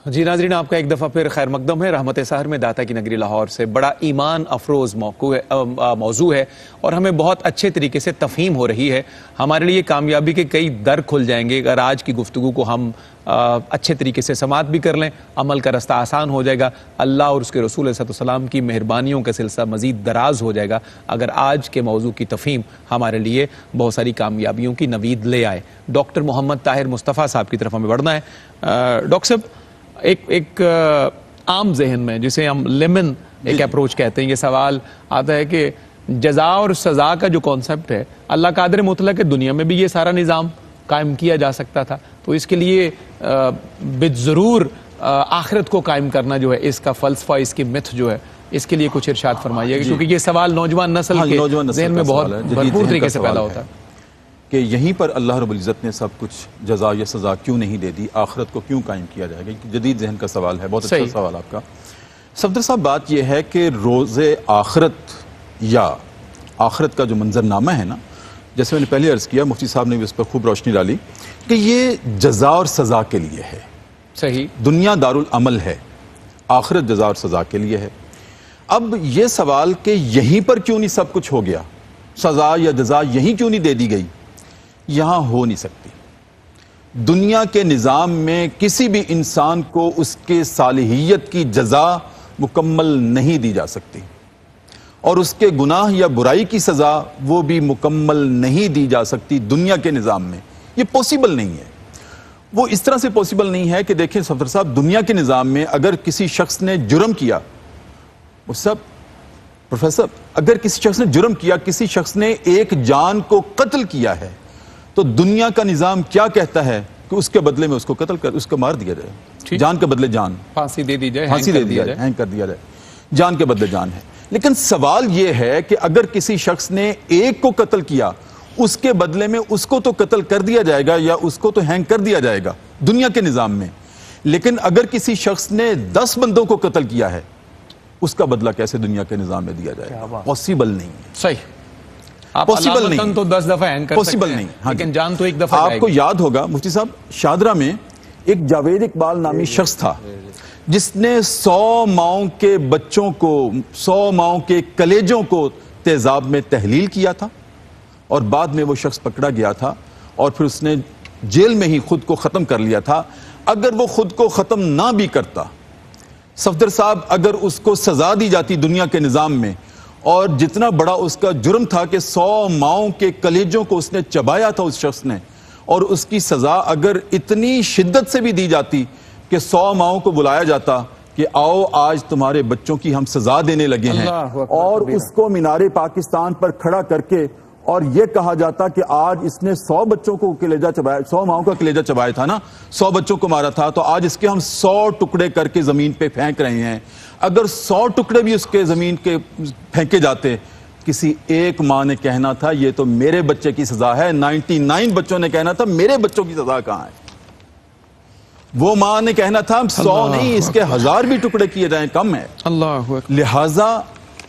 جی ناظرین، آپ کا ایک دفعہ پھر خیر مقدم ہے رحمت سحر میں داتا کی نگری لاہور سے۔ بڑا ایمان افروز موضوع ہے اور ہمیں بہت اچھے طریقے سے تفہیم ہو رہی ہے۔ ہمارے لیے کامیابی کے کئی در کھل جائیں گے اگر آج کی گفتگو کو ہم اچھے طریقے سے سماعت بھی کر لیں، عمل کا رستہ آسان ہو جائے گا۔ اللہ اور اس کے رسول صلی اللہ علیہ وسلم کی مہربانیوں کا سلسلہ مزید دراز ہو جائے گا اگر آج کے موضوع کی تفہیم ہمارے لیے بہت ساری کامیابیوں کی نوید لے آئے۔ ڈاکٹر محمد طاہر مصطفیٰ صاحب کی طرف ہمیں بڑھنا ہے۔ ڈاکٹر صاحب، ایک عام ذہن میں جسے ہم لیمن ایک اپروچ کہتے ہیں، یہ سوال آتا ہے کہ جزا اور سزا کا جو کانسیپٹ ہے، اللہ قادر مطلق ہے دنیا میں بھی یہ سارا نظام قائم کیا جا سکتا تھا، تو اس کے لیے بالضرور آخرت کو قائم کرنا جو ہے اس کا فلسفہ، اس کی متھ جو ہے، اس کے لیے کچھ ارشاد فرمائیے گا، کیونکہ یہ سوال نوجوان نسل کے ذہن میں بہت بھرپور طریقے سے پیدا ہوتا ہے کہ یہیں پر اللہ رب العزت نے سب کچھ جزا یا سزا کیوں نہیں دے دی، آخرت کو کیوں قائم کیا جائے گا۔ جدید ذہن کا سوال ہے، بہت اچھا سوال آپ کا۔ صفدر صاحب، بات یہ ہے کہ روز آخرت یا آخرت کا جو منظرنامہ ہے نا، جیسے میں نے پہلے عرض کیا، مفتی صاحب نے بھی اس پر خوب روشنی ڈالی کہ یہ جزا اور سزا کے لیے ہے۔ صحیح، دنیا دارالعمل ہے، آخرت جزا اور سزا کے لیے ہے۔ اب یہ سوال کہ یہیں پر کیوں نہیں سب کچھ ہو گیا، سزا یا جزا یہیں کیوں نہیں دے دی گئی، یہاں ہو نہیں سکتی۔ دنیا کے نظام میں کسی بھی انسان کو اس کے صالحیت کی جزا مکمل نہیں دی جا سکتی، اور اس کے گناہ یا برائی کی سزا وہ بھی مکمل نہیں دی جا سکتی دنیا کے نظام میں۔ یہ پوسیبل نہیں ہے۔ وہ اس طرح سے پوسیبل نہیں ہے کہ دیکھیں صفدر صاحب، دنیا کے نظام میں اگر کسی شخص نے جرم کیا، وہ سب پروفیسر، اگر کسی شخص نے جرم کیا، کسی شخص نے ایک جان کو قتل کیا ہے، تو دنیا کا نظام کیا کہتا ہے کہ اس کے بدلے میں اس کو قتل کر، اس کو مار دیا جائے، جان کے بدلے جان، پھانسی دے دی جائے، پھانسی دے دی جائے، ہینگ کر دیا جائے، جان کے بدلے جان ہے۔ لیکن سوال یہ ہے کہ اگر کسی شخص نے ایک کو قتل کیا، اس کے بدلے میں اس کو تو قتل کر دیا جائے گا یا اس کو تو ہینگ کر دیا جائے گا دنیا کے نظام میں، لیکن اگر کسی شخص نے 10 بندوں کو قتل کیا ہے، اس کا بدلہ کیسے دنیا کے نظام میں دیا جائے گا؟ پوسیبل نہیں ہے۔ صحیح، پوسیبل نہیں، تو 10 دفعہ ہینگ کر پوسیبل سکتے ہیں، نہیں، لیکن جان تو ایک دفعہ آپ کو یاد ہوگا مفتی صاحب، شاہدرہ میں ایک جاوید اقبال نامی شخص تھا جس نے 100 ماؤں کے بچوں کو، 100 ماؤں کے کلیجوں کو تیزاب میں تحلیل کیا تھا، اور بعد میں وہ شخص پکڑا گیا تھا اور پھر اس نے جیل میں ہی خود کو ختم کر لیا تھا۔ اگر وہ خود کو ختم نہ بھی کرتا صفدر صاحب، اگر اس کو سزا دی جاتی دنیا کے نظام میں، اور جتنا بڑا اس کا جرم تھا کہ 100 ماؤں کے کلیجوں کو اس نے چبایا تھا اس شخص نے، اور اس کی سزا اگر اتنی شدت سے بھی دی جاتی کہ 100 ماؤں کو بلایا جاتا کہ آؤ آج تمہارے بچوں کی ہم سزا دینے لگے ہیں، اور اس کو مینار پاکستان پر کھڑا کر کے اور یہ کہا جاتا کہ آج اس نے 100 بچوں کو کلیجہ چبایا، 100 ماؤں کا کلیجہ چبایا تھا نا، 100 بچوں کو مارا تھا، تو آج اس کے ہم 100 ٹکڑے کر کے زمین پہ پھینک رہے ہیں۔ اگر 100 ٹکڑے بھی اس کے زمین کے پھینکے جاتے، کسی ایک ماں نے کہنا تھا یہ تو میرے بچے کی سزا ہے، 99 بچوں نے کہنا تھا میرے بچوں کی سزا کہاں ہے؟ وہ ماں نے کہنا تھا 100 نہیں، اس کے 1000 بھی ٹکڑے کیے جائیں کم ہے۔ لہٰذا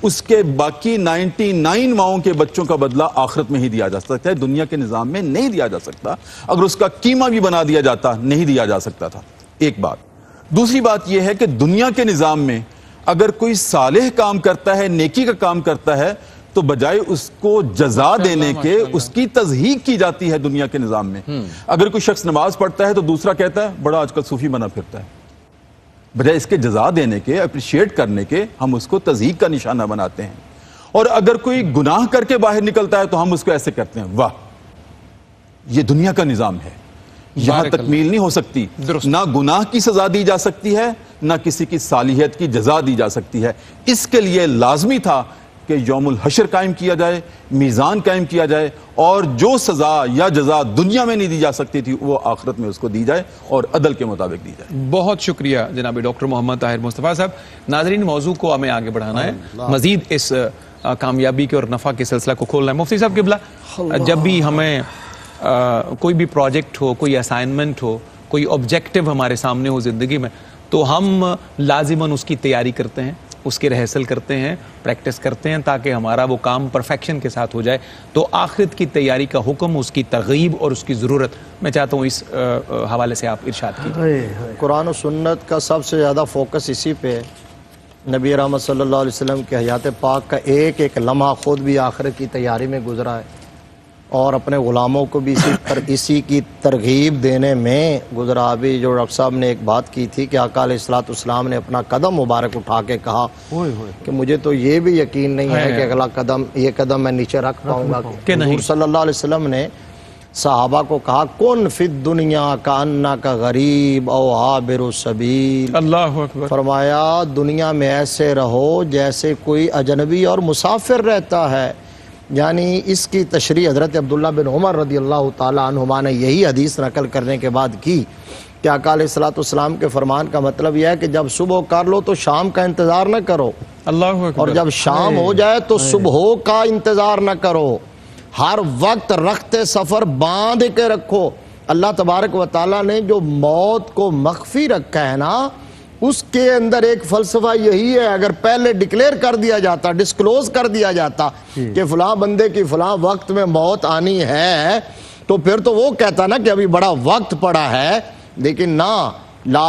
اس کے باقی 99 ماؤں کے بچوں کا بدلہ آخرت میں ہی دیا جا سکتا ہے، دنیا کے نظام میں نہیں دیا جا سکتا۔ اگر اس کا قیمہ بھی بنا دیا جاتا، نہیں دیا جا سکتا تھا۔ ایک بات۔ دوسری بات یہ ہے کہ دنیا کے نظام میں اگر کوئی صالح کام کرتا ہے، نیکی کا کام کرتا ہے، تو بجائے اس کو جزا دینے کے اس کی تضحیق کی جاتی ہے دنیا کے نظام میں۔ اگر کوئی شخص نماز پڑھتا ہے تو دوسرا کہتا ہے بڑا آج کل صوفی بنا پھرتا ہے، بجائے اس کے جزا دینے کے، اپریشیٹ کرنے کے، ہم اس کو تضحیق کا نشانہ بناتے ہیں۔ اور اگر کوئی گناہ کر کے باہر نکلتا ہے تو ہم اس کو ایسے کرتے ہیں، واہ یہ دنیا کا نظام ہے، یہاں تکمیل نہیں ہو سکتی، نہ گناہ کی سزا دی جا سکتی ہے، نہ کسی کی صالحیت کی جزا دی جا سکتی ہے۔ اس کے لیے لازمی تھا کہ یوم الحشر قائم کیا جائے، میزان قائم کیا جائے، اور جو سزا یا جزا دنیا میں نہیں دی جا سکتی تھی وہ آخرت میں اس کو دی جائے اور عدل کے مطابق دی جائے۔ بہت شکریہ جناب ڈاکٹر محمد طاہر مصطفیٰ صاحب۔ ناظرین، موضوع کو ہمیں آگے بڑھانا ہے، مزید اس کامیابی کے اور نفع کے سلسلہ کو کھولنا ہے۔ مفتی صاحب قبلہ، جب بھی ہمیں کوئی بھی پروجیکٹ ہو، کوئی اسائنمنٹ ہو، کوئی آبجیکٹو ہمارے سامنے ہو زندگی میں، تو ہم لازماً اس کی تیاری کرتے ہیں، اس کی ریہرسل کرتے ہیں، پریکٹس کرتے ہیں تاکہ ہمارا وہ کام پرفیکشن کے ساتھ ہو جائے. تو آخرت کی تیاری کا حکم، اس کی ترغیب اور اس کی ضرورت، میں چاہتا ہوں اس حوالے سے آپ ارشاد کیجیے. قرآن و سنت کا سب سے زیادہ فوکس اسی پہ ہے. نبی رحمت صلی اللہ علیہ وسلم کے حیات پاک کا ایک ایک لمحہ خود بھی آخرت کی تیاری میں گزرا ہے اور اپنے غلاموں کو بھی اسی کی ترغیب دینے میں گزرا. ابھی جو ڈاکٹر صاحب نے ایک بات کی تھی کہ آقا علیہ الصلوۃ والسلام نے اپنا قدم مبارک اٹھا کے کہا کہ مجھے تو یہ بھی یقین نہیں ہے کہ اگلا قدم، یہ قدم میں نیچے رکھ پاؤں گا. حضور صلی اللہ علیہ وسلم نے صحابہ کو کہا کن فی الدنیا کانک غریب او عابر السبیل. اللہ اکبر. فرمایا دنیا میں ایسے رہو جیسے کوئی اجنبی اور مسافر رہتا ہے. یعنی اس کی تشریح حضرت عبداللہ بن عمر رضی اللہ تعالی عنہما نے یہی حدیث نقل کرنے کے بعد کی کہ آقا علیہ الصلوۃ والسلام کے فرمان کا مطلب یہ ہے کہ جب صبح کر لو تو شام کا انتظار نہ کرو، اللہ اکبر. اور جب شام ہو جائے تو صبح کا انتظار نہ کرو. ہر وقت رخت سفر باندھ کے رکھو. اللہ تبارک و تعالیٰ نے جو موت کو مخفی رکھا ہے نا، اس کے اندر ایک فلسفہ یہی ہے. اگر پہلے ڈکلیئر کر دیا جاتا، ڈسکلوز کر دیا جاتا کہ فلاں بندے کی فلاں وقت میں موت آنی ہے، تو پھر تو وہ کہتا نا کہ ابھی بڑا وقت پڑا ہے. لیکن نہ،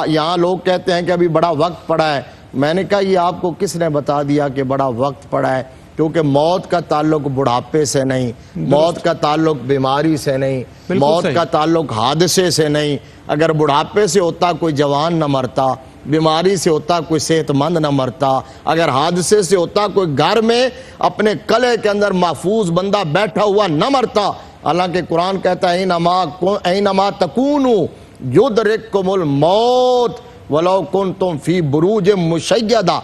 یہاں لوگ کہتے ہیں کہ ابھی بڑا وقت پڑا ہے. میں نے کہا یہ آپ کو کس نے بتا دیا کہ بڑا وقت پڑا ہے؟ کیونکہ موت کا تعلق بڑھاپے سے نہیں، موت کا تعلق بیماری سے نہیں، موت کا تعلق حادثے سے نہیں. اگر بڑھاپے سے ہوتا کوئی جوان نہ مرتا، بیماری سے ہوتا کوئی صحت مند نہ مرتا، اگر حادثے سے ہوتا کوئی گھر میں اپنے قلعے کے اندر محفوظ بندہ بیٹھا ہوا نہ مرتا. حالانکہ قرآن کہتا ہے اینما تکونوا یدرککم الموت ولو کنتم فی بروج مشیدہ،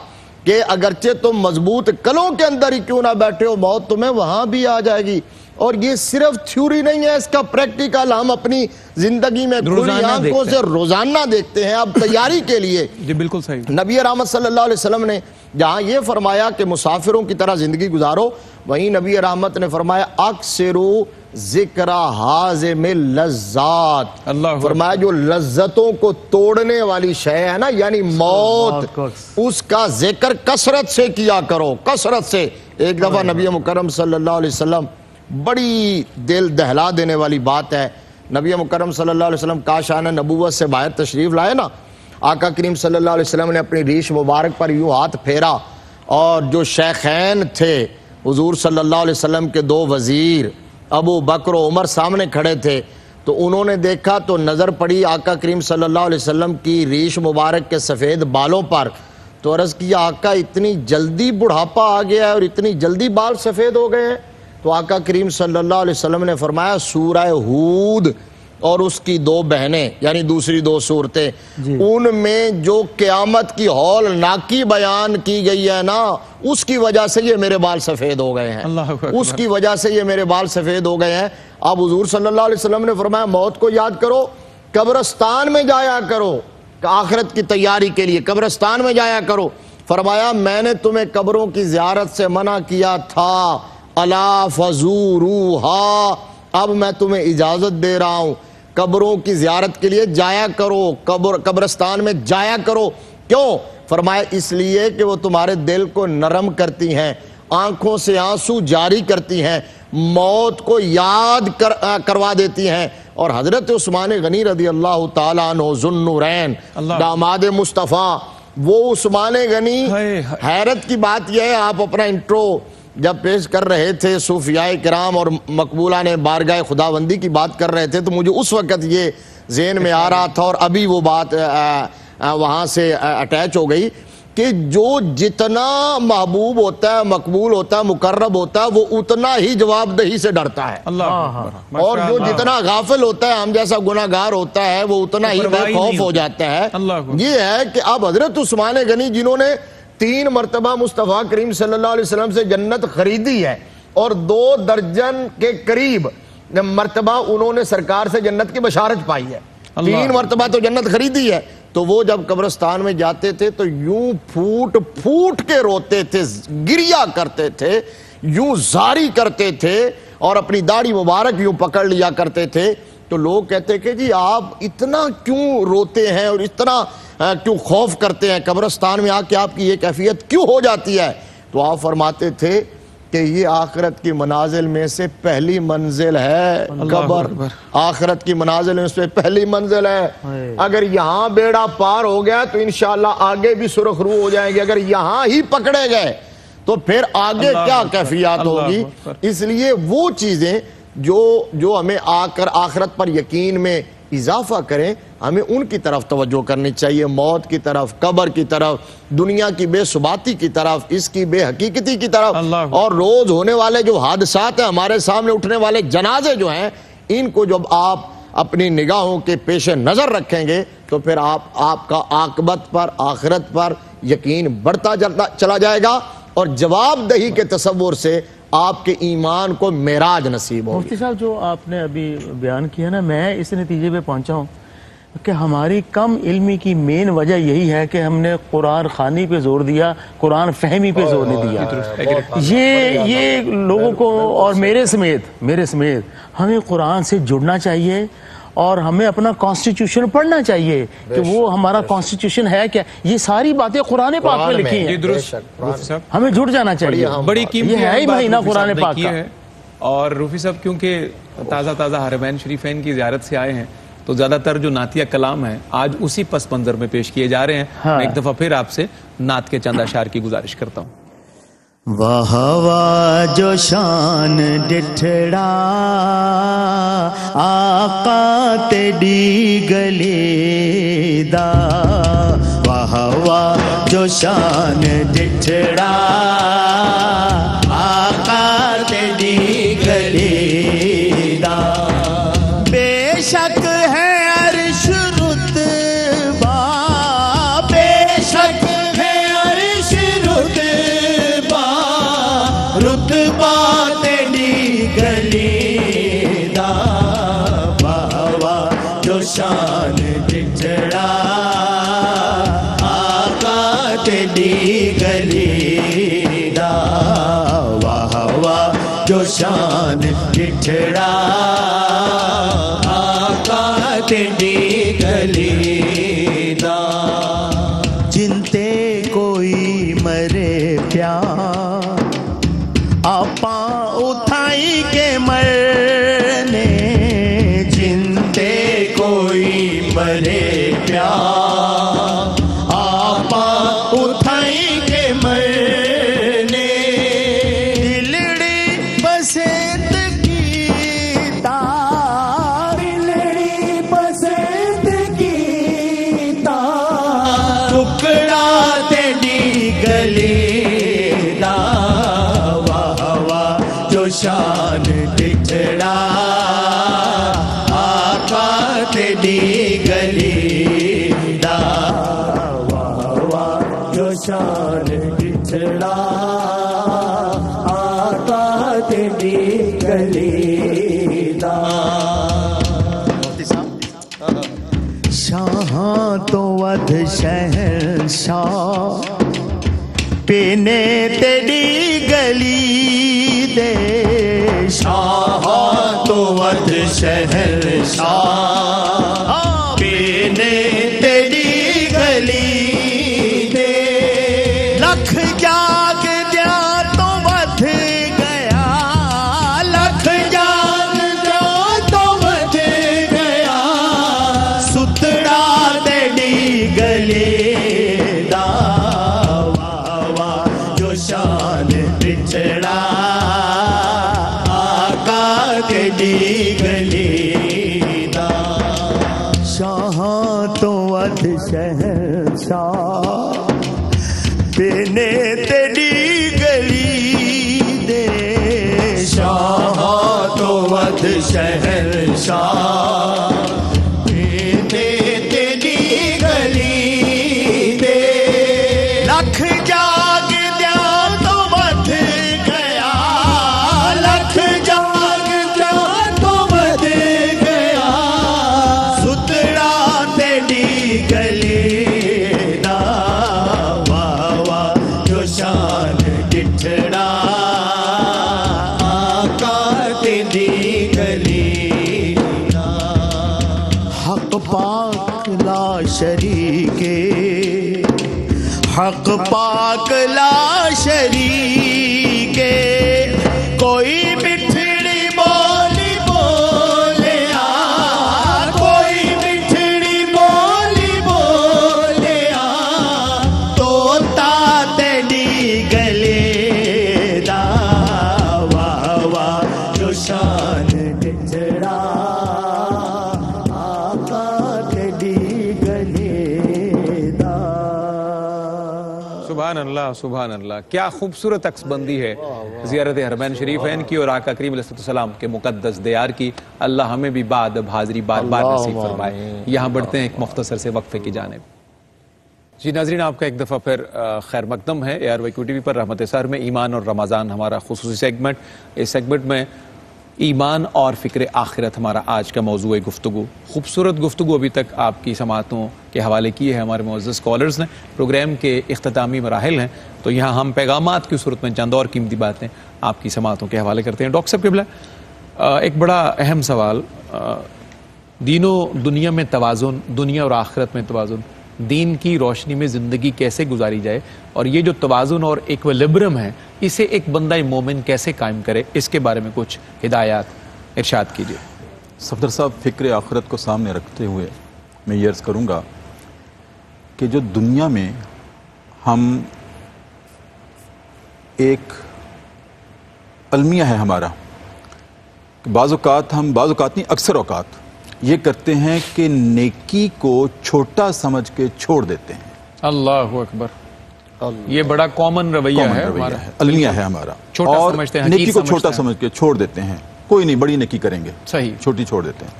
کہ اگرچہ تم مضبوط قلعوں کے اندر ہی کیوں نہ بیٹھے ہو، موت تمہیں وہاں بھی آ جائے گی. اور یہ صرف تھیوری نہیں ہے، اس کا پریکٹیکل ہم اپنی زندگی میں کھلی آنکھوں سے روزانہ دیکھتے ہیں. اب تیاری کے لیے جی بالکل صحیح. نبی رحمت صلی اللہ علیہ وسلم نے جہاں یہ فرمایا کہ مسافروں کی طرح زندگی گزارو، وہیں نبی رحمت نے فرمایا اکثروا ذکر حازم اللذات. فرمایا جو لذتوں کو توڑنے والی شے ہے نا، یعنی موت، اس کا ذکر کثرت سے کیا کرو، کثرت سے. ایک دفعہ نبی مکرم صلی اللہ علیہ وسلم، بڑی دل دہلا دینے والی بات ہے، نبی مکرم صلی اللہ علیہ وسلم کاشان نبوت سے باہر تشریف لائے نا، آقا کریم صلی اللہ علیہ وسلم نے اپنی ریش مبارک پر یوں ہاتھ پھیرا، اور جو شیخین تھے حضور صلی اللہ علیہ وسلم کے دو وزیر ابو بکر و عمر سامنے کھڑے تھے، تو انہوں نے دیکھا تو نظر پڑی آقا کریم صلی اللہ علیہ وسلم کی ریش مبارک کے سفید بالوں پر. تو عرض کیا آقا اتنی جلدی بڑھاپا آ گیا ہے اور اتنی جلدی بال سفید ہو گئے ہیں؟ تو آقا کریم صلی اللہ علیہ وسلم نے فرمایا سورہ ہود اور اس کی دو بہنیں، یعنی دوسری دو صورتیں، ان میں جو قیامت کی ہولناکی بیان کی گئی ہے نا، اس کی وجہ سے یہ میرے بال سفید ہو گئے ہیں، اس کی وجہ سے یہ میرے بال سفید ہو گئے ہیں. اب حضور صلی اللہ علیہ وسلم نے فرمایا موت کو یاد کرو، قبرستان میں جایا کرو، آخرت کی تیاری کے لیے قبرستان میں جایا کرو. فرمایا میں نے تمہیں قبروں کی زیارت سے منع کیا تھا، الا فزوروہا، اب میں تمہیں اجازت دے رہا ہوں، قبروں کی زیارت کے لیے جایا کرو، قبرستان میں جایا کرو. کیوں؟ فرمایا اس لیے کہ وہ تمہارے دل کو نرم کرتی ہیں، آنکھوں سے آنسو جاری کرتی ہیں، موت کو یاد کروا دیتی ہیں. اور حضرت عثمان غنی رضی اللہ تعالیٰ عنہ ذوالنورین داماد مصطفیٰ، وہ عثمان غنی، حیرت کی بات یہ ہے، آپ اپنا انٹرو جب پیش کر رہے تھے صوفیاء کرام اور مقبولان بارگاہ خداوندی کی بات کر رہے تھے، تو مجھے اس وقت یہ ذہن میں آ رہا تھا اور ابھی وہ بات وہاں سے اٹیچ ہو گئی کہ جو جتنا محبوب ہوتا ہے، مقبول ہوتا ہے، مقرب ہوتا ہے، وہ اتنا ہی جواب دہی سے ڈرتا ہے. اور جو جتنا غافل ہوتا ہے، ہم جیسا گناہگار ہوتا ہے، وہ اتنا ہی بے خوف ہو جاتا ہے. یہ ہے کہ اب حضرت عثمان غنی جنہوں نے 3 مرتبہ مصطفیٰ کریم صلی اللہ علیہ وسلم سے جنت خریدی ہے اور 2 درجن کے قریب مرتبہ انہوں نے سرکار سے جنت کی بشارت پائی ہے، 3 مرتبہ تو جنت خریدی ہے، تو وہ جب قبرستان میں جاتے تھے تو یوں پھوٹ پھوٹ کے روتے تھے، گریا کرتے تھے، یوں زاری کرتے تھے اور اپنی داڑھی مبارک یوں پکڑ لیا کرتے تھے. تو تو لوگ کہتے کہ جی آپ اتنا کیوں روتے ہیں اور اتنا کیوں خوف کرتے ہیں قبرستان میں آ کے آپ کی یہ کیفیت کیوں ہو جاتی ہے؟ تو آپ فرماتے تھے کہ یہ آخرت کی منازل میں سے پہلی منزل ہے قبر، آخرت کی منازل میں سے پہلی منزل ہے۔ اگر یہاں بیڑا پار ہو گیا تو انشاءاللہ آگے بھی سرخ رو ہو جائیں گے، اگر یہاں ہی پکڑے گئے تو پھر آگے کیا کیفیات ہوگی؟ اس لیے وہ چیزیں جو ہمیں آخرت پر یقین میں اضافہ کریں، ہمیں ان کی طرف توجہ کرنی چاہیے، موت کی طرف، قبر کی طرف، دنیا کی بے ثباتی کی طرف، اس کی بے حقیقتی کی طرف، اور روز ہونے والے جو حادثات ہیں، ہمارے سامنے اٹھنے والے جنازے جو ہیں، ان کو جب آپ اپنی نگاہوں کے پیش نظر رکھیں گے تو پھر آپ کا عاقبت پر، آخرت پر یقین بڑھتا چلا جائے گا، اور جواب دہی کے تصور سے آپ کے ایمان کو معراج نصیب ہوگی۔ مفتی صاحب جو آپ نے ابھی بیان کیا نا، میں اس نتیجے پہ پہنچا ہوں کہ ہماری کم علمی کی مین وجہ یہی ہے کہ ہم نے قرآن خوانی پہ زور دیا، قرآن فہمی پہ زور نہیں دیا۔ یہ لوگوں کو اور میرے سمیت ہمیں قرآن سے جڑنا چاہیے، اور ہمیں اپنا کانسٹیٹیوشن پڑھنا چاہیے کہ وہ ہمارا کانسٹیٹیوشن ہے کیا۔ یہ ساری باتیں قرآن پاک میں لکھی ہیں، ہمیں جڑ جانا چاہیے۔ بڑی قیمتی یہ ہے ہی مہینہ قرآن پاک کا۔ اور روفی صاحب کیونکہ تازہ حرمین شریفین کی زیارت سے آئے ہیں تو زیادہ تر جو نعتیہ کلام ہیں آج اسی پس منظر میں پیش کیے جا رہے ہیں۔ میں ایک دفعہ پھر آپ سے نعت کے چند اشعار کی گزارش کرتا ہوں۔ واہ واہ جو شان ڈٹھڑا آقا تیری گلی دا، واہ واہ جو شان ڈٹھڑا آقا تیری گلی دا، بے شک ہے عرش رتبہ، بے شک ہے عرش رتبہ، رتبہ تیری گلی دا، واہ واہ جو شان ڈٹھڑا آقا تیری گلی دا، واہ واہ جو شان ڈٹھڑا آقا تیری گلی دا، جنتے کوئی مرے پیار آپا اٹھائی کے مرنے، جنتے کوئی مرے پیار آپا اٹھائی کے مرنے، دلڑی بسیت کی تار، دلڑی بسیت کی تار، ٹکڑا تیری گلی دا، واہ واہ جو شان ڈٹھڑا آقا تیری گلی دا، واہ واہ جو شان ڈٹھڑا آقا تیری گلی دا۔ شاہاں تو ود شہنشاہ پینے تیری گلی دے، شاہاں تو ود شہنشاہ پینے تیری گلی دے، لکھ جاگ دیا تو ود گیا، لکھ جاگ دیا تو ود گیا، ستڑا تیری گلی دا، واہ واہ جو شان ڈٹھڑا آقا تیری گلی دا، شاہاں تو ود شہنشاہ پینے تیری گلی دے، شاہاں تو ود شہنشاہ پینے تیری گلی دے، لکھ جاگ دیا تو ود گیا، لکھ جاگ دیا تو ود گیا، ستڑا تیری گلی دا، واہ واہ جو شان ڈٹھڑا آقا تیری گلی دا۔ حق پاک لا شریک کوئی مٹھڑی بولی بولیا کوئی مٹھڑی بولی بولیا توتا تیری گلے دا واہ واہ جو شان ٹچڑا آقا تیری گلے دا. سبحان اللہ کیا خوبصورت عکس بندی ہے زیارت حرمین شریفین کی اور آقا کریم علیہ السلام کے مقدس دیار کی. اللہ ہمیں بھی بعد حاضری بار بار نصیب فرمائے. یہاں بڑھتے ہیں ایک مختصر سے وقفے کی جانب. جی ناظرین آپ کا ایک دفعہ پھر خیر مقدم ہے ARY ٹی وی پر رحمت سحر میں ایمان اور رمضان ہمارا خصوصی سیگمنٹ. اس سیگمنٹ میں ایمان اور فکر آخرت ہمارا آج کا موضوع گفتگو. خوبصورت گفتگو ابھی تک آپ کی سماعتوں کے حوالے کی ہے ہمارے معزز کالرز نے. پروگرام کے اختتامی مراحل ہیں تو یہاں ہم پیغامات کی صورت میں چند اور قیمتی باتیں آپ کی سماعتوں کے حوالے کرتے ہیں. ڈاکٹر صاحب قبلہ ایک بڑا اہم سوال, دین و دنیا میں توازن, دنیا اور آخرت میں توازن, دین کی روشنی میں زندگی کیسے گزاری جائے اور یہ جو توازن اور ایکویلبرم ہے اسے ایک بندہ مومن کیسے قائم کرے, اس کے بارے میں کچھ ہدایات ارشاد کیجیے. صفدر صاحب فکر آخرت کو سامنے رکھتے ہوئے میں یہ عرض کروں گا کہ جو دنیا میں ہم ایک المیہ ہے ہمارا کہ بعض اوقات نہیں اکثر اوقات یہ کرتے ہیں کہ نیکی کو چھوٹا سمجھ کے چھوڑ دیتے ہیں. اللہ اکبر, یہ بڑا کامن رویہ ہے ہمارا, المیہ ہے ہمارا. چھوٹا اور سمجھتے ہیں, نیکی کو چھوٹا سمجھ کے چھوڑ دیتے ہیں. کوئی نہیں بڑی نیکی کریں گے, صحیح, چھوٹی چھوڑ دیتے ہیں.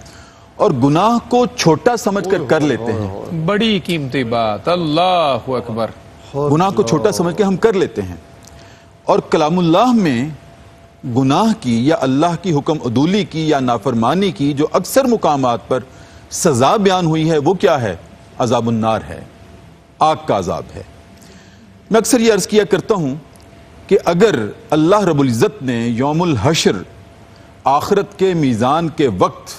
اور گناہ کو چھوٹا سمجھ کر لیتے ہیں. بڑی قیمتی بات, اللہ اکبر. گناہ کو چھوٹا سمجھ کے ہم کر لیتے ہیں. اور کلام اللہ میں گناہ کی یا اللہ کی حکم عدولی کی یا نافرمانی کی جو اکثر مقامات پر سزا بیان ہوئی ہے وہ کیا ہے؟ عذاب النار ہے, آگ کا عذاب ہے. میں اکثر یہ عرض کیا کرتا ہوں کہ اگر اللہ رب العزت نے یوم الحشر آخرت کے میزان کے وقت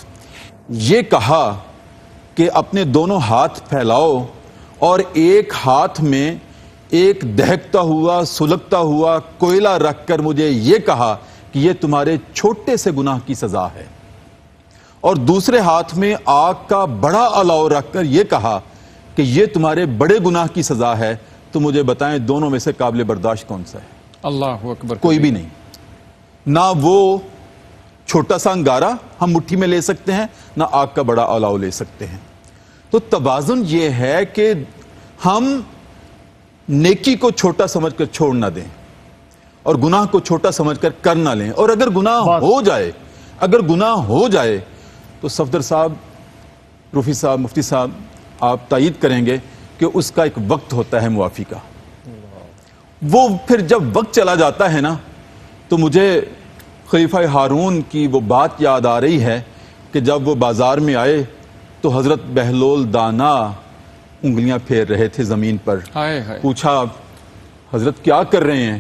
یہ کہا کہ اپنے دونوں ہاتھ پھیلاؤ اور ایک ہاتھ میں ایک دہکتا ہوا سلگتا ہوا کوئلہ رکھ کر مجھے یہ کہا کہ یہ تمہارے چھوٹے سے گناہ کی سزا ہے, اور دوسرے ہاتھ میں آگ کا بڑا الاؤ رکھ کر یہ کہا کہ یہ تمہارے بڑے گناہ کی سزا ہے, تو مجھے بتائیں دونوں میں سے قابل برداشت کون سا ہے؟ اللہ اکبر. کوئی بھی نہیں. نہ وہ چھوٹا سا انگارہ ہم مٹھی میں لے سکتے ہیں, نہ آگ کا بڑا الاؤ لے سکتے ہیں. تو توازن یہ ہے کہ ہم نیکی کو چھوٹا سمجھ کر چھوڑ نہ دیں اور گناہ کو چھوٹا سمجھ کر کر نہ لیں. اور اگر گناہ ہو جائے تو صفدر صاحب, روفی صاحب, مفتی صاحب آپ تائید کریں گے کہ اس کا ایک وقت ہوتا ہے معافی کا. وہ پھر جب وقت چلا جاتا ہے نا تو مجھے خلیفہ ہارون کی وہ بات یاد آ رہی ہے کہ جب وہ بازار میں آئے تو حضرت بہلول دانا انگلیاں پھیر رہے تھے زمین پر. پوچھا حضرت کیا کر رہے ہیں؟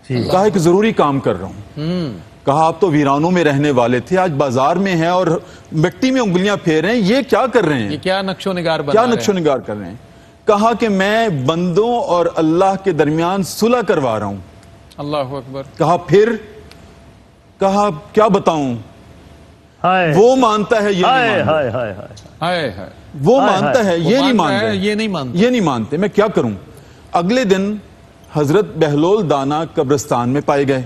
کہا کہ ضروری کام کر رہا ہوں. کہا آپ تو ویرانوں میں رہنے والے تھے, آج بازار میں ہیں اور مٹی میں انگلیاں پھیر رہے ہیں, یہ کیا کر رہے ہیں؟ یہ کیا نقش و نگار کر رہے ہیں؟ کہا کہ میں بندوں اور اللہ کے درمیان صلح کروا رہا ہوں. اللہ اکبر. کہا پھر؟ کہا کیا بتاؤں, وہ مانتا ہے یہ نہیں مانتا, وہ مانتا ہے یہ نہیں مانتے, میں کیا کروں؟ اگلے دن حضرت بہلول دانا قبرستان میں پائے گئے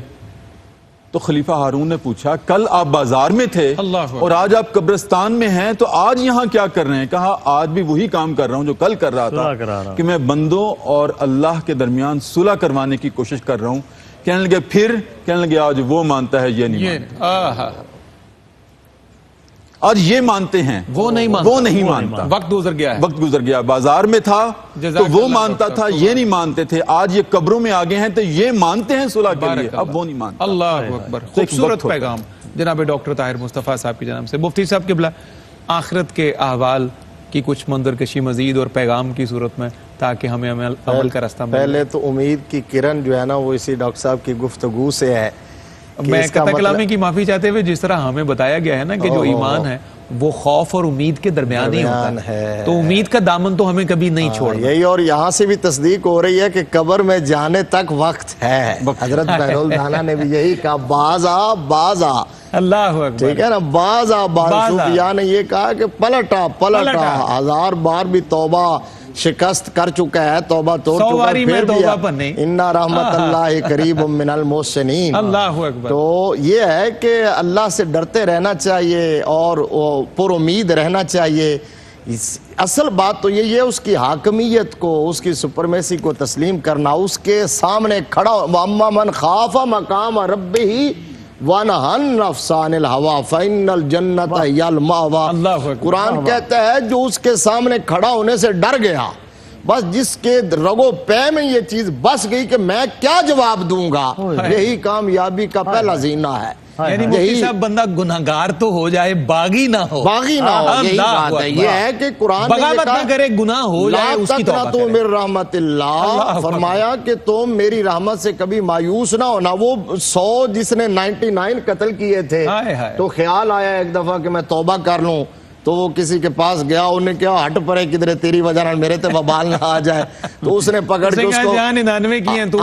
تو خلیفہ ہارون نے پوچھا کل آپ بازار میں تھے اور آج آپ قبرستان میں ہیں, تو آج یہاں کیا کر رہے ہیں؟ کہا آج بھی وہی کام کر رہا ہوں جو کل کر رہا تھا, کہ میں بندوں اور اللہ کے درمیان صلح کروانے کی کوشش کر رہا ہوں. کہنے لگے پھر؟ کہنے لگے آج وہ مانتا ہے یہ نہیں مانتا. آج یہ مانتے ہیں, وہ نہیں مانتا. وقت گزر گیا, بازار میں تھا تو وہ مانتا تھا, یہ نہیں مانتے تھے. آج یہ قبروں میں آگے ہیں تو یہ مانتے ہیں صلح کے لیے, اب وہ نہیں مانتا. اللہ اکبر. خوبصورت پیغام جناب ڈاکٹر طاہر مصطفیٰ صاحب کی جانب سے. مفتی صاحب قبلہ آخرت کے احوال کی کچھ منظر کشی مزید اور پیغام کی صورت میں تاکہ ہمیں عمل کا راستہ ملے. پہلے تو امید کی کرن جو ہے نا وہ اسی ڈاکٹر صاحب کی گفتگو سے ہے. میں قطع کلامی کی معافی چاہتے ہوئے جس طرح ہمیں بتایا گیا ہے نا کہ جو ایمان ہے وہ خوف اور امید کے درمیان ہی ہوتا ہے. تو امید کا دامن تو ہمیں کبھی نہیں چھوڑنا. یہی، اور یہاں سے بھی تصدیق ہو رہی ہے کہ قبر میں جانے تک وقت ہے. حضرت بہرول دانا نے بھی یہی کہا، باز آ باز آ. اللہ اکبر. ٹھیک ہے نا، باز آ باز. صوفیاء نے یہ کہا کہ پلٹا پلٹا، 1000 بار بھی توبہ شکست کر چکا ہے، توبہ توڑ چکا ہے، پھر بھی اِنَّ رحمت اللہ قریب من المحسنین. اللہ اکبر. تو یہ ہے کہ اللہ سے ڈرتے رہنا چاہیے اور پر امید رہنا چاہیے. اصل بات تو یہ ہے اس کی حاکمیت کو، اس کی سپرمیسی کو تسلیم کرنا، اس کے سامنے کھڑا. وَأَمَّا مَنْ خَافَ مَقَامَ رَبِّهِ وَنَهَا النَّفْسَ عَنِ الْهَوَىٰ فَإِنَّ الْجَنَّةَ هِيَ الْمَأْوَىٰ. قرآن کہتا ہے جو اس کے سامنے کھڑا ہونے سے ڈر گیا، بس جس کے رگو پے میں یہ چیز بس گئی کہ میں کیا جواب دوں گا، یہی کامیابی کا پہلا زینہ ہے. یعنی مفتی صاحب بندہ گناہگار تو ہو جائے، باغی نہ ہو. باغی نہ ہو، یہی بات ہے. یہ ہے کہ قرآن نے بغاوت نہ کرے، گناہ ہو جائے اس کی توبہ کرے. من رحمت اللہ، فرمایا کہ تم میری رحمت سے کبھی مایوس نہ ہونا. وہ 100 جس نے 99 قتل کیے تھے، تو خیال آیا ایک دفعہ کہ میں توبہ کر لوں، تو وہ کسی کے پاس گیا، انہوں نے کہا ہٹ پرے کدھر تیری وجہ نہ میرے تے وبال نہ آ جائے. تو اس نے پکڑ کے اس کو 99 کی ہیں تو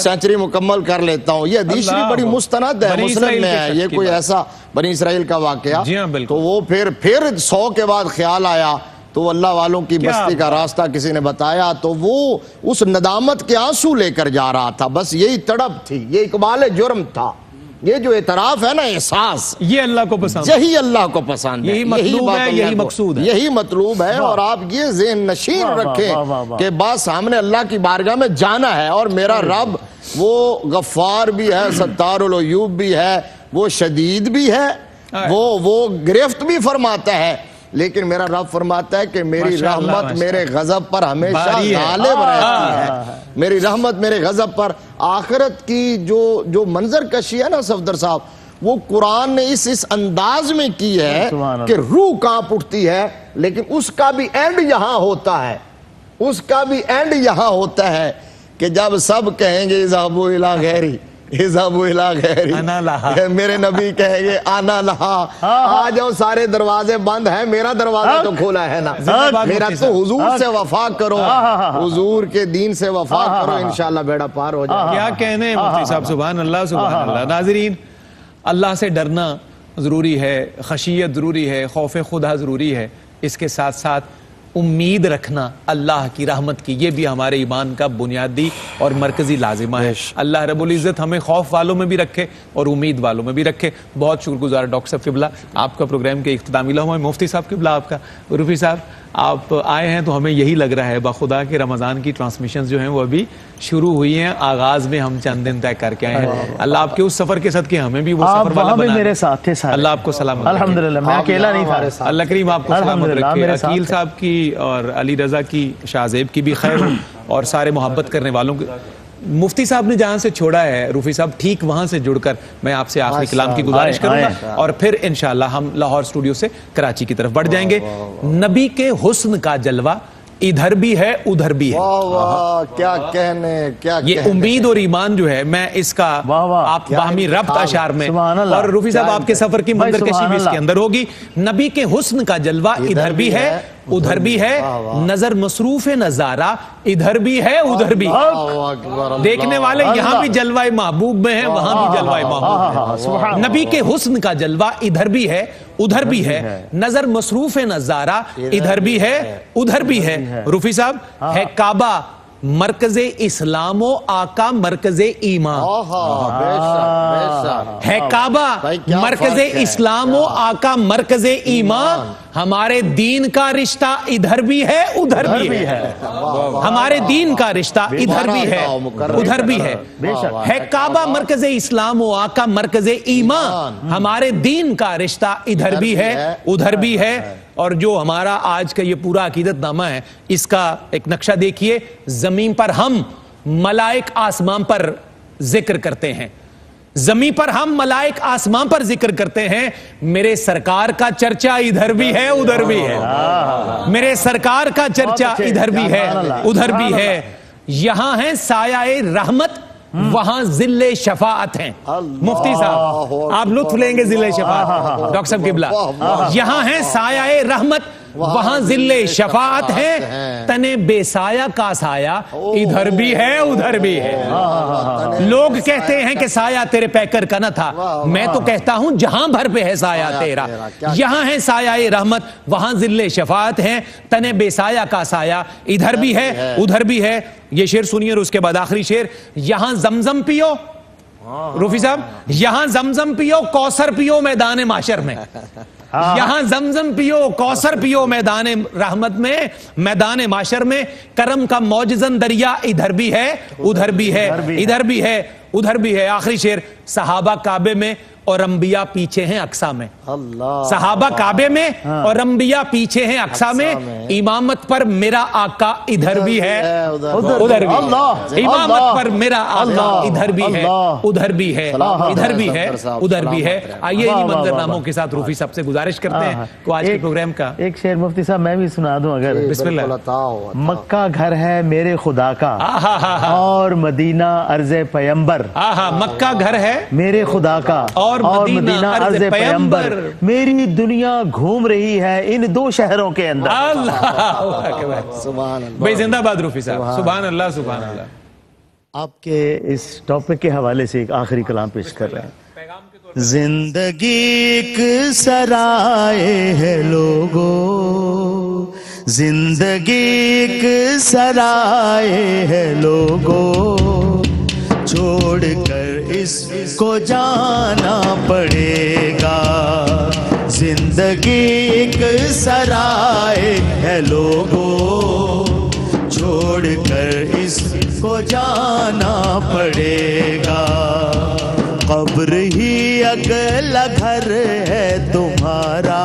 سینچری مکمل کر لیتا ہوں. یہ حدیث بڑی مستند ہے، مسلم میں ہے. یہ کوئی ایسا بنی اسرائیل کا واقعہ. تو وہ پھر 100 کے بعد خیال آیا، تو اللہ والوں کی بستی کا راستہ کسی نے بتایا، تو وہ اس ندامت کے آنسو لے کر جا رہا تھا. بس یہی تڑپ تھی، یہ اقبال جرم تھا. یہ جو اعتراف ہے نا، احساس، یہ اللہ کو پسند، یہی اللہ کو پسند ہے، یہی مطلوب ہے، یہی مقصود ہے، یہی مطلوب ہے. اور آپ یہ ذہن نشین رکھیں کہ بس ہم نے اللہ کی بارگاہ میں جانا ہے، اور میرا رب وہ غفار بھی ہے، ستار العیوب بھی ہے، وہ شدید بھی ہے، وہ گرفت بھی فرماتا ہے. لیکن میرا رب فرماتا ہے کہ میری رحمت میرے غضب پر ہمیشہ غالب رہتی ہے. میری رحمت میرے غضب پر. آخرت کی جو منظر کشی ہے نا صفدر صاحب، وہ قرآن نے اس انداز میں کی ہے کہ روح کانپ اٹھتی ہے. لیکن اس کا بھی اینڈ یہاں ہوتا ہے، اس کا بھی اینڈ یہاں ہوتا ہے کہ جب سب کہیں گے اذهبوا الی غیری، اذهبوا الی غیری، میرے نبی کہیں گے آنا لہا، آ جاؤ، سارے دروازے بند ہیں، میرا دروازہ تو کھولا ہے نا. میرا تو حضور سے وفا کرو، حضور کے دین سے وفا کرو، انشاءاللہ بیڑا پار ہو جائے. کیا کہنے ہیں مفتی صاحب، سبحان اللہ سبحان اللہ. ناظرین، اللہ سے ڈرنا ضروری ہے، خشیت ضروری ہے، خوف خدا ضروری ہے. اس کے ساتھ ساتھ امید رکھنا اللہ کی رحمت کی، یہ بھی ہمارے ایمان کا بنیادی اور مرکزی لازمہ ہے. اللہ رب العزت ہمیں خوف والوں میں بھی رکھے اور امید والوں میں بھی رکھے. بہت شکر گزار ڈاکٹر صاحب قبلہ، آپ کا پروگرام کے اختتامی لمحہ. مفتی صاحب قبلہ آپ کا. رفیع صاحب، آپ آئے ہیں تو ہمیں یہی لگ رہا ہے بخدا کہ رمضان کی ٹرانسمیشنز جو ہیں وہ ابھی شروع ہوئی ہیں. آغاز میں ہم چند دن طے کر کے آئے ہیں. اللہ آپ کے اس سفر کے صدقے ہمیں بھی وہ سفر والا بنا. میرے ساتھ تھے سارے. اللہ آپ کو سلامت رکھے. الحمدللہ میں اکیلا نہیں تھا. اللہ کریم آپ کو سلامت رکھے. عقیل صاحب کی اور علی رضا کی، شاہ زیب کی بھی خیر ہو، اور سارے محبت کرنے والوں کی. مفتی صاحب نے جہاں سے چھوڑا ہے رفیع صاحب، ٹھیک وہاں سے جڑ کر میں آپ سے آخری کلام کی گزارش کروں گا، اور پھر انشاءاللہ ہم لاہور اسٹوڈیو سے کراچی کی طرف بڑھ جائیں گے. نبی کے حسن کا جلوہ ادھر بھی ہے ادھر بھی ہے. کیا کہنے، کیا یہ امید اور ایمان جو ہے، میں اس کا آپ باہمی ربط اشعار میں، اور رفیع صاحب آپ کے سفر کی منظر کشی بھی اس کے اندر ہوگی. نبی کے حسن کا جلوہ ادھر بھی ہے ادھر بھی ہے، نظر مصروف نظارہ ادھر بھی ہے ادھر بھی. دیکھنے والے یہاں بھی جلوہ محبوب میں ہیں، وہاں بھی جلوہ محبوب. نبی کے حسن کا جلوہ ادھر بھی ہے ادھر بھی ہے، نظر مصروف نظارہ ادھر بھی ہے ادھر بھی ہے. رفیع صاحب، ہے کعبہ مرکز اسلام و آقا مرکز ایمان. ہے کعبہ مرکز اسلام و آقا مرکز ایمان. ہمارے دین کا رشتہ ادھر بھی ہے ادھر بھی ہے. ہمارے دین کا رشتہ ادھر بھی ہے ادھر بھی ہے. ہے کعبہ مرکز اسلام و آقا مرکز ایمان. ہمارے دین کا رشتہ ادھر بھی ہے ادھر بھی ہے. اور جو ہمارا آج کا یہ پورا عقیدت نامہ ہے، اس کا ایک نقشہ دیکھیے. زمین پر ہم ملائک آسمان پر ذکر کرتے ہیں، زمین پر ہم ملائک آسمان پر ذکر کرتے ہیں. میرے سرکار کا چرچا ادھر بھی ہے ادھر بھی ہے. میرے سرکار کا چرچا ادھر بھی ہے ادھر بھی ہے. یہاں ہے سایہ رحمت وہاں ذل شفاعت ہیں. مفتی صاحب آپ لطف لیں گے ذل شفاعت. ڈاکٹر صاحب قبلہ, یہاں ہے سایہ رحمت, وہاں ذل شفاعت ہے, تنے بے سایہ کا سایہ ادھر بھی ہے ادھر بھی ہے. لوگ کہتے ہیں کہ سایہ تیرے پیکر کا نہ تھا, میں تو کہتا ہوں جہاں بھر پہ ہے سایہ تیرا. یہاں ہے سایہ رحمت, وہاں ذل شفاعت ہے, تنے بے سایہ کا سایہ ادھر بھی ہے ادھر بھی ہے. یہ شعر سنیے اور اس کے بعد آخری شعر. یہاں زمزم پیو روفی صاحب, یہاں زمزم پیو کوثر پیو میدان معاشر میں. یہاں زمزم پیو کوثر پیو میدان رحمت میں, میدان معاشر میں. کرم کا موجزن دریا ادھر بھی ہے ادھر بھی ہے ادھر بھی ہے ادھر بھی ہے. آخری شعر. صحابہ کعبے میں اور انبیاء پیچھے ہیں اقصا میں. صحابہ کعبے میں اور انبیاء پیچھے ہیں اقصا میں. امامت پر میرا آقا ادھر بھی ہے ادھر بھی. امامت پر میرا آقا ادھر بھی ہے ادھر بھی ہے ادھر بھی ہے ادھر بھی ہے. آئیے انہی منظرناموں کے ساتھ روفی صاحب سے گزارش کرتے ہیں کہ آج کے پروگرام کا ایک شعر مفتی صاحب میں بھی سنا دوں اگر. بسم اللہ. مکہ گھر ہے میرے خدا کا اور مدینہ عرض پیمبر. مکہ گھر ہے میرے خدا کا اور مدینہ عرض پیمبر. میری دنیا گھوم رہی ہے ان دو شہروں کے اندر. اللہ بھائی زندہ باد روفی صاحب. سبحان اللہ سبحان اللہ. آپ کے اس ٹاپک کے حوالے سے ایک آخری کلام پیش کر رہے ہیں. زندگی ایک سرائے ہے لوگو, زندگی ایک سرائے ہے لوگو, چھوڑ کر اس کو جانا پڑے گا. زندگی ایک سرائے ہے لوگو, چھوڑ کر اس کو جانا پڑے گا. قبر ہی اگلا گھر ہے تمہارا,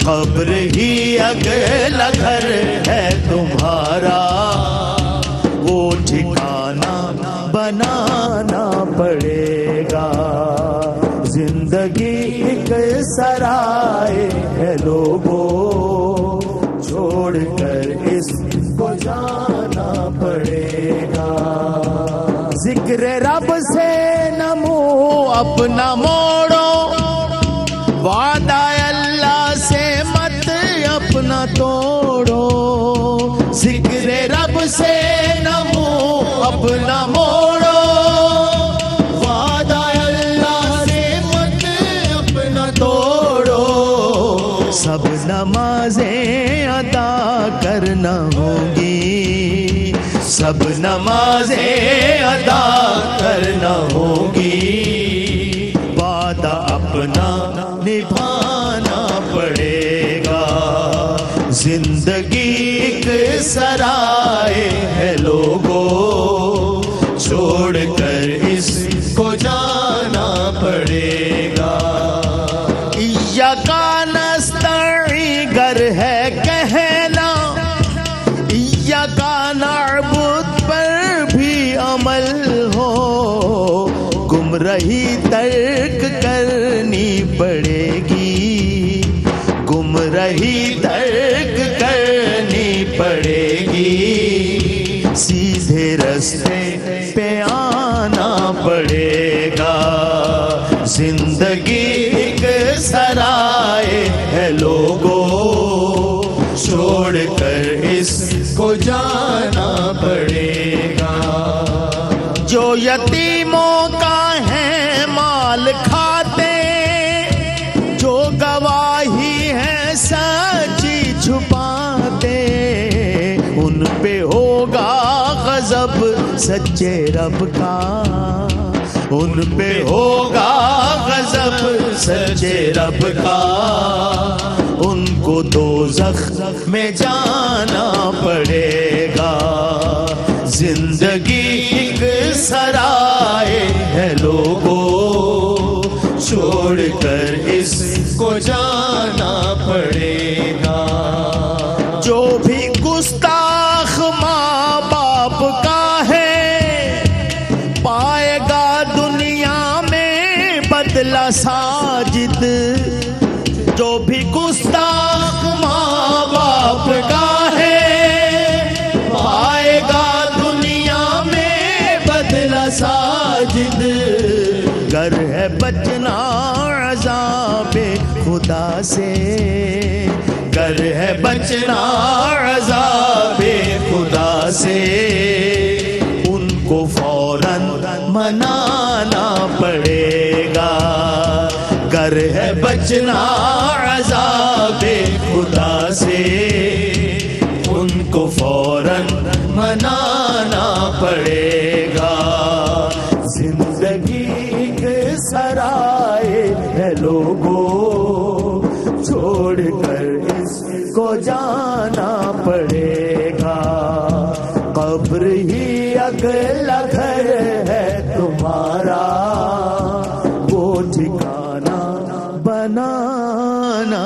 قبر ہی اگلا گھر ہے تمہارا. وہ ٹھکانہ بنانا پڑے گا. زندگی ایک سرائے ہے لوگو, چھوڑ کر اس کو جانا پڑے گا. ذکر رب سے نہ منہ اپنا موڑو, وعدہ اللہ سے مت اپنا توڑو. ذکر رب سے نہ منہ اپنا موڑو, وعدہ اللہ سے مت اپنا توڑو. سب نمازیں ادا کرنا ہوں گی, سب نمازیں ادا کرنا ہوں گی. وعدہ اپنا نبھانا پڑے گا. زندگی ایک سرائے ہے لوگو, چھوڑ کر اس کو جانا پڑے گا. ایاک نستعین گر ہے کہنا, ایاک نعبد پر بھی عمل ہو. گمراہی ترک کرنی پڑے گی, گمراہی ترک کرنی پڑے گی. سیدھے رستے پہ آنا پڑے گا. زندگی ایک سرائے ہے لوگو, چھوڑ کر اس کو جانا پڑے گا. جو یتیموں کا ہے مال کھاتے, جو گواہی ہے سچی چھپاتے, ان پہ ہوگا غضب سچے رب کا, ان پہ ہوگا غضب سچے رب کا. ان کو دوزخ میں جانا پڑے گا. زندگی ایک سرائے ہے لوگو, چھوڑ کر اس کو جانا پڑے گا. جو بھی گستاخ ماں باپ کا ہے, پائے گا دنیا میں بدلہ ساجد. جو بھی گستاخ ماں باپ کا ہے, پائے گا دنیا میں بدلہ خدا سے گر ہے بچنا عذاب خدا سے ان کو فوراً منانا پڑے گا گر ہے بچنا عذاب خدا سے ان کو فوراً منانا پڑے گا زندگی کے سرائے ہے لوگوں چھوڑ کر اس کو جانا پڑے گا قبر ہی اگلا گھر ہے تمہارا وہ ٹھکانہ بنانا